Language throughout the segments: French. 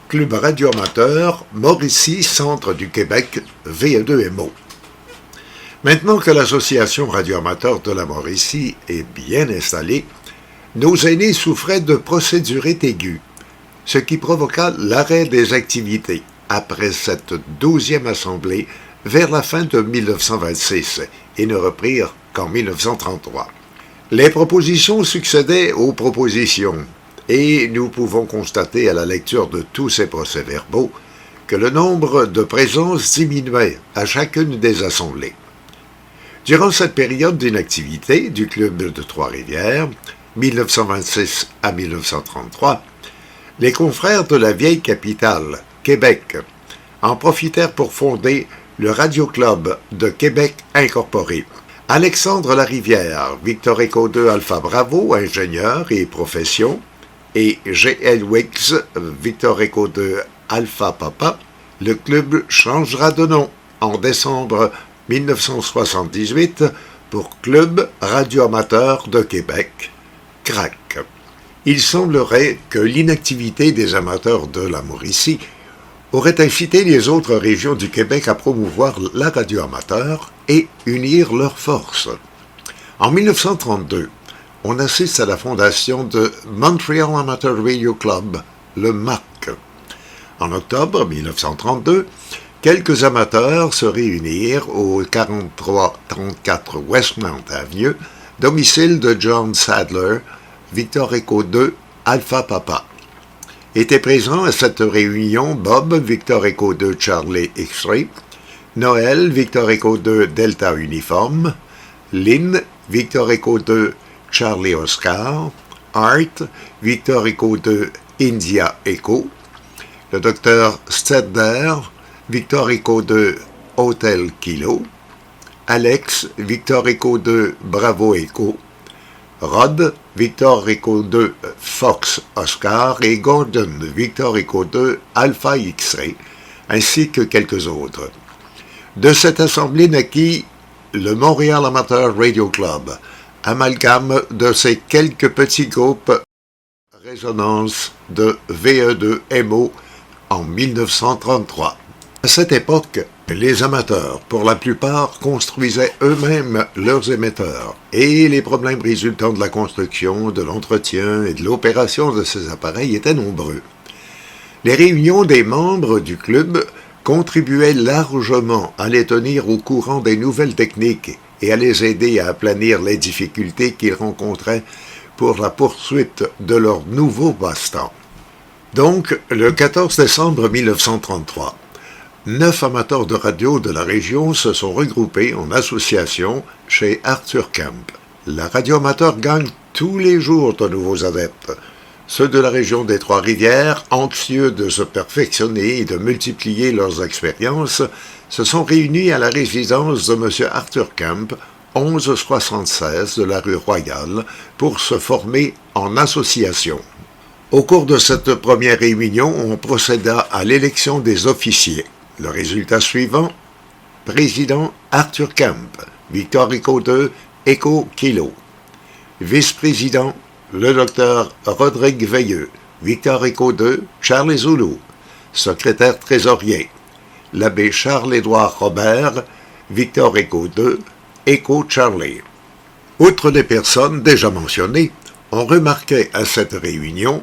Club radio amateur, Mauricie, Centre du Québec, VE2MO. Maintenant que l'Association radio-amateur de la Mauricie est bien installée, nos aînés souffraient de procédurite aiguë, ce qui provoqua l'arrêt des activités après cette 12e assemblée vers la fin de 1926 et ne reprirent qu'en 1933. Les propositions succédaient aux propositions et nous pouvons constater à la lecture de tous ces procès-verbaux que le nombre de présences diminuait à chacune des assemblées. Durant cette période d'inactivité du Club de Trois-Rivières, 1926 à 1933, les confrères de la vieille capitale, Québec, en profitèrent pour fonder le Radio Club de Québec incorporé. Alexandre Larivière, Victor Echo 2 Alpha Bravo, ingénieur et profession, et G.L. Wicks, Victor Echo 2 Alpha Papa, le club changera de nom en décembre 1978 pour Club radio-amateur de Québec, CRAC. Il semblerait que l'inactivité des amateurs de la Mauricie aurait incité les autres régions du Québec à promouvoir la radio amateur et unir leurs forces. En 1932, on assiste à la fondation de Montreal Amateur Radio Club, le MAC. En octobre 1932, quelques amateurs se réunirent au 4334 Westmount Avenue, domicile de John Sadler, Victor Echo 2, Alpha Papa. Étaient présents à cette réunion Bob, Victor Echo 2, Charlie X-Ray, Noël, Victor Echo 2, Delta Uniforme, Lynn, Victor Echo 2, Charlie Oscar, Art, Victor Echo 2, India Echo, le docteur Stedder, Victor Echo 2, Hotel Kilo, Alex, Victor Echo 2, Bravo Echo, Rod, Victor Echo 2, Fox Oscar et Gordon, Victor Echo 2, Alpha X-Ray, ainsi que quelques autres. De cette assemblée naquit le Montréal Amateur Radio Club, amalgame de ces quelques petits groupes résonance de VE2MO en 1933. À cette époque, les amateurs, pour la plupart, construisaient eux-mêmes leurs émetteurs et les problèmes résultant de la construction, de l'entretien et de l'opération de ces appareils étaient nombreux. Les réunions des membres du club contribuaient largement à les tenir au courant des nouvelles techniques et à les aider à aplanir les difficultés qu'ils rencontraient pour la poursuite de leur nouveau passe-temps. Donc, le 14 décembre 1933, 9 amateurs de radio de la région se sont regroupés en association chez Arthur Kemp. La radio amateur gagne tous les jours de nouveaux adeptes. Ceux de la région des Trois-Rivières, anxieux de se perfectionner et de multiplier leurs expériences, se sont réunis à la résidence de M. Arthur Kemp, 1176 de la rue Royale, pour se former en association. Au cours de cette première réunion, on procéda à l'élection des officiers. Le résultat suivant, président Arthur Kemp, Victor Echo 2, Echo Kilo. Vice-président, le docteur Rodrigue Veilleux, Victor Echo 2, Charles Zulu. Secrétaire trésorier, l'abbé Charles-Édouard Robert, Victor Echo 2, Echo Charlie. Outre les personnes déjà mentionnées, on remarquait à cette réunion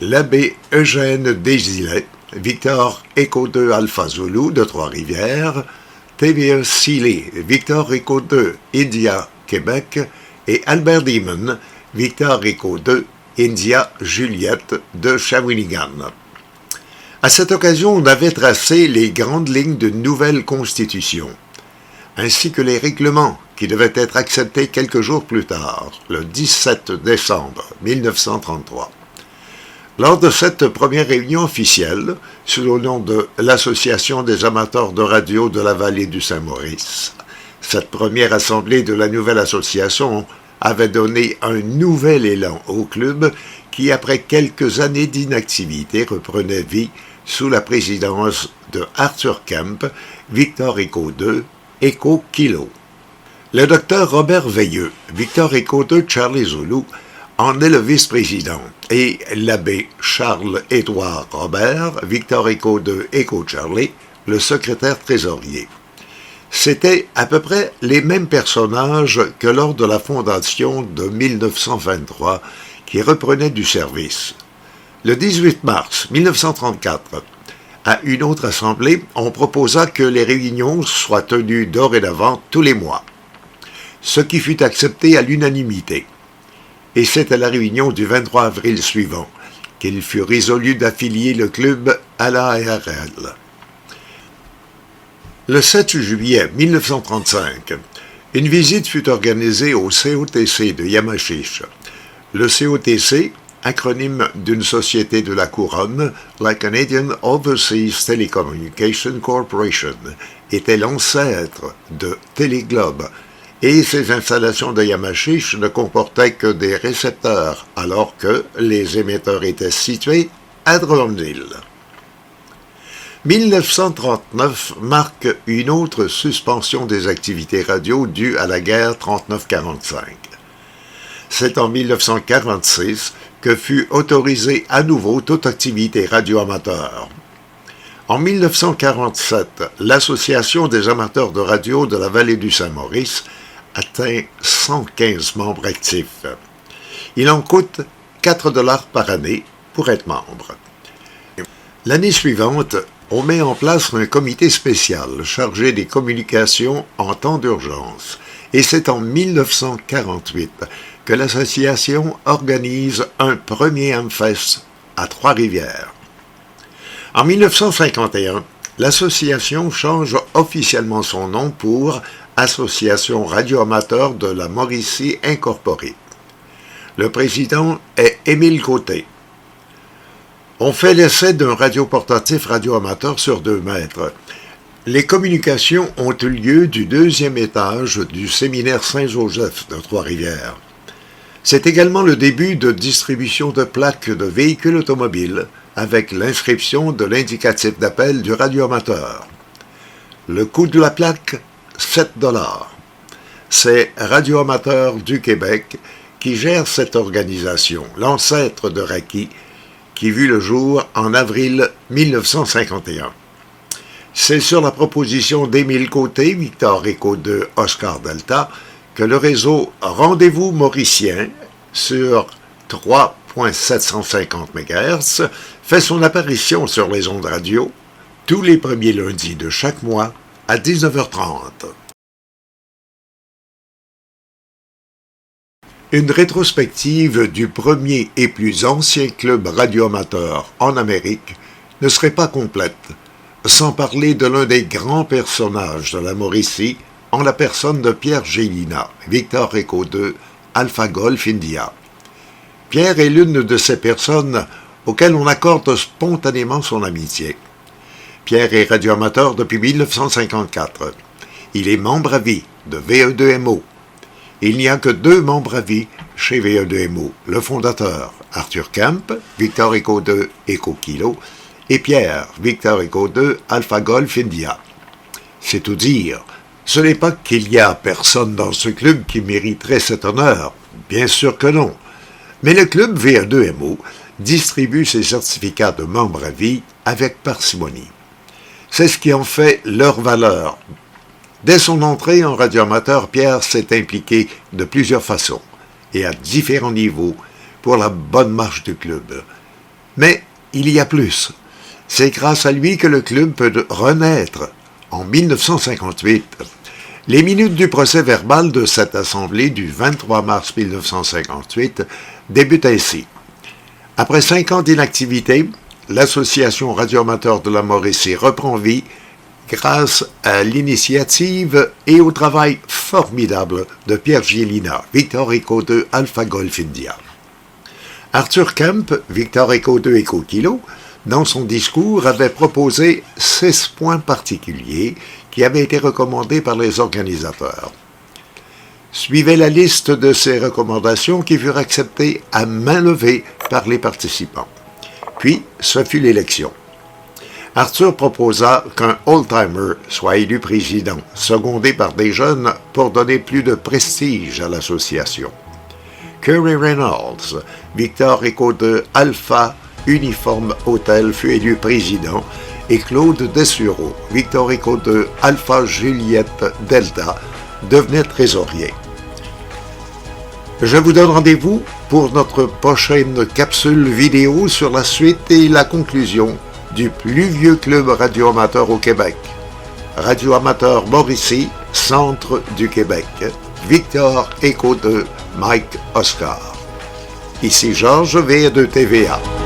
l'abbé Eugène Désilet, Victor Echo 2 Alpha Zulu de Trois-Rivières, TVA Seeley, Victor Echo 2 India Québec et Albert Demon, Victor Echo 2 India Juliette de Shawinigan. À cette occasion, on avait tracé les grandes lignes d'une nouvelle constitution, ainsi que les règlements qui devaient être acceptés quelques jours plus tard, le 17 décembre 1933. Lors de cette première réunion officielle, sous le nom de l'Association des amateurs de radio de la vallée du Saint-Maurice, cette première assemblée de la nouvelle association avait donné un nouvel élan au club qui, après quelques années d'inactivité, reprenait vie sous la présidence de Arthur Kemp, Victor Echo 2, Echo Kilo. Le docteur Robert Veilleux, Victor Echo 2 Charlie Zulu, en est le vice-président et l'abbé Charles-Édouard Robert, Victor Écho 2 Écho Charlie, le secrétaire trésorier. C'étaient à peu près les mêmes personnages que lors de la fondation de 1923 qui reprenaient du service. Le 18 mars 1934, à une autre assemblée, on proposa que les réunions soient tenues dorénavant tous les mois, ce qui fut accepté à l'unanimité. Et c'est à la réunion du 23 avril suivant qu'il fut résolu d'affilier le club à l'ARL. Le 7 juillet 1935, une visite fut organisée au COTC de Yamachiche. Le COTC, acronyme d'une société de la couronne, la Canadian Overseas Telecommunication Corporation, était l'ancêtre de Téléglobe, et ses installations de Yamachiche ne comportaient que des récepteurs, alors que les émetteurs étaient situés à Drummondville. 1939 marque une autre suspension des activités radio due à la guerre 39-45. C'est en 1946 que fut autorisée à nouveau toute activité radioamateur. En 1947, l'Association des amateurs de radio de la vallée du Saint-Maurice atteint 115 membres actifs. Il en coûte 4 $ par année pour être membre. L'année suivante, on met en place un comité spécial chargé des communications en temps d'urgence. Et c'est en 1948 que l'association organise un premier Hamfest à Trois-Rivières. En 1951, l'association change officiellement son nom pour Association radioamateur de la Mauricie incorporée. Le président est Émile Côté. On fait l'essai d'un radioportatif radioamateur sur 2 mètres. Les communications ont eu lieu du 2e étage du séminaire Saint-Joseph de Trois-Rivières. C'est également le début de distribution de plaques de véhicules automobiles avec l'inscription de l'indicatif d'appel du radioamateur. Le coût de la plaque, 7 $. C'est Radioamateurs du Québec qui gère cette organisation, l'ancêtre de Raki, qui vit le jour en avril 1951. C'est sur la proposition d'Émile Côté, Victor Écho 2 Oscar Delta, que le réseau Rendez-vous Mauricien, sur 3.750 MHz, fait son apparition sur les ondes radio tous les premiers lundis de chaque mois à 19h30. Une rétrospective du premier et plus ancien club radioamateur en Amérique ne serait pas complète sans parler de l'un des grands personnages de la Mauricie en la personne de Pierre Gélina, Victor Écho 2, Alpha Golf India. Pierre est l'une de ces personnes auxquelles on accorde spontanément son amitié. Pierre est radioamateur depuis 1954. Il est membre à vie de VE2MO. Il n'y a que 2 membres à vie chez VE2MO, le fondateur Arthur Kemp, Victor Écho 2 Écho Kilo, et Pierre, Victor Écho 2 Alpha Golf India. C'est tout dire. Ce n'est pas qu'il y a personne dans ce club qui mériterait cet honneur, bien sûr que non. Mais le club VE2MO distribue ses certificats de membre à vie avec parcimonie. C'est ce qui en fait leur valeur. Dès son entrée en radioamateur, Pierre s'est impliqué de plusieurs façons et à différents niveaux pour la bonne marche du club. Mais il y a plus. C'est grâce à lui que le club peut renaître. En 1958, les minutes du procès verbal de cette assemblée du 23 mars 1958 débutent ainsi. Après 5 ans d'inactivité, l'Association radioamateur de la Mauricie reprend vie grâce à l'initiative et au travail formidable de Pierre Gélina, Victor Écho 2 Alpha Golf India. Arthur Kemp, Victor Écho 2 Écho Kilo, dans son discours, avait proposé 6 points particuliers qui avaient été recommandés par les organisateurs. Suivait la liste de ces recommandations qui furent acceptées à main levée par les participants. Puis, ce fut l'élection. Arthur proposa qu'un old-timer soit élu président, secondé par des jeunes pour donner plus de prestige à l'association. Kerry Reynolds. Victor Echo de Alpha Uniforme Hotel fut élu président et Claude Dessureau, Victor Echo de Alpha Juliette Delta, devenait trésorier. Je vous donne rendez-vous pour notre prochaine capsule vidéo sur la suite et la conclusion du plus vieux club radio-amateur au Québec. Radio-amateur Mauricie, centre du Québec. Victor Echo de Mike Oscar. Ici Georges V de TVA.